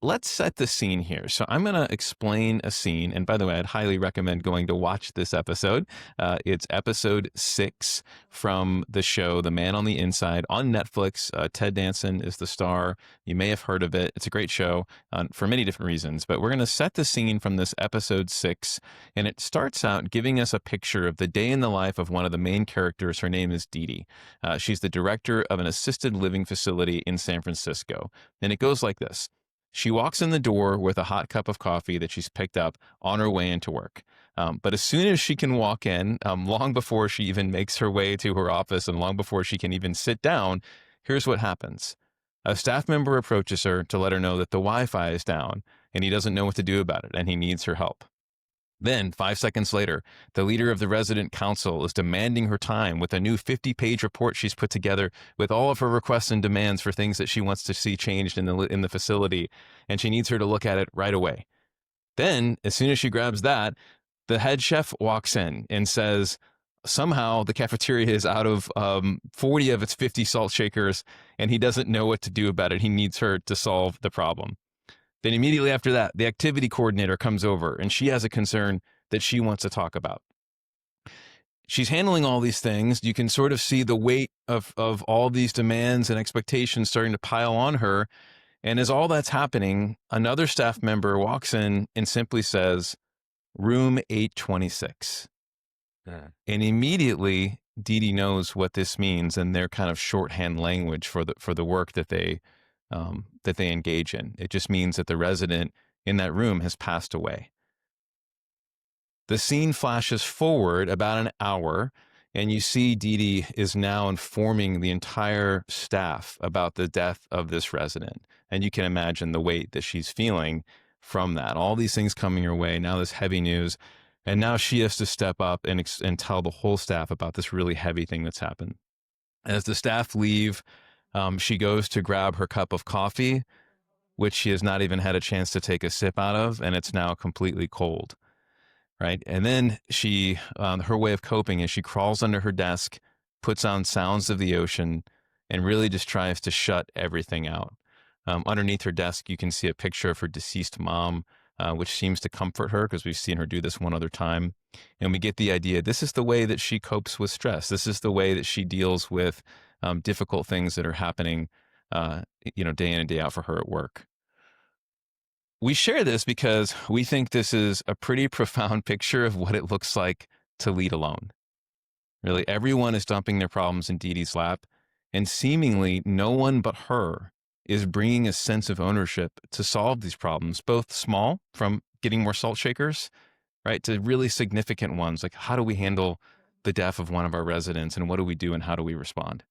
let's set the scene here. So I'm going to explain a scene. And by the way, I'd highly recommend going to watch this episode. It's episode 6 from the show The Man on the Inside on Netflix. Ted Danson is the star. You may have heard of it. It's a great show for many different reasons. But we're going to set the scene from this episode 6. And it starts out giving us a picture of the day in the life of one of the main characters. Her name is Didi. She's the director of an assisted living facility in San Francisco. And it goes like this. She walks in the door with a hot cup of coffee that she's picked up on her way into work. But as soon as she can walk in, long before she even makes her way to her office and long before she can even sit down, here's what happens. A staff member approaches her to let her know that the Wi-Fi is down and he doesn't know what to do about it and he needs her help. Then, 5 seconds later, the leader of the resident council is demanding her time with a new 50-page report she's put together with all of her requests and demands for things that she wants to see changed in the facility, and she needs her to look at it right away. Then, as soon as she grabs that, the head chef walks in and says, somehow the cafeteria is out of 40 of its 50 salt shakers, and he doesn't know what to do about it. He needs her to solve the problem. Then immediately after that, the activity coordinator comes over and she has a concern that she wants to talk about. She's handling all these things. You can sort of see the weight of all these demands and expectations starting to pile on her. And as all that's happening, another staff member walks in and simply says, room 826. And immediately Didi knows what this means and their kind of shorthand language for the work that they engage in. It just means that the resident in that room has passed away. The scene flashes forward about an hour, and you see Didi is now informing the entire staff about the death of this resident. And you can imagine the weight that she's feeling from that. All these things coming her way, now this heavy news, and now she has to step up and tell the whole staff about this really heavy thing that's happened. As the staff leave, she goes to grab her cup of coffee, which she has not even had a chance to take a sip out of, and it's now completely cold, right? And then her way of coping is she crawls under her desk, puts on sounds of the ocean, and really just tries to shut everything out. Underneath her desk, you can see a picture of her deceased mom, which seems to comfort her because we've seen her do this one other time. And we get the idea, this is the way that she copes with stress. This is the way that she deals with difficult things that are happening, day in and day out for her at work. We share this because we think this is a pretty profound picture of what it looks like to lead alone. Really, everyone is dumping their problems in Didi's lap, and seemingly no one but her is bringing a sense of ownership to solve these problems, both small, from getting more salt shakers, right, to really significant ones, like how do we handle the death of one of our residents and what do we do and how do we respond?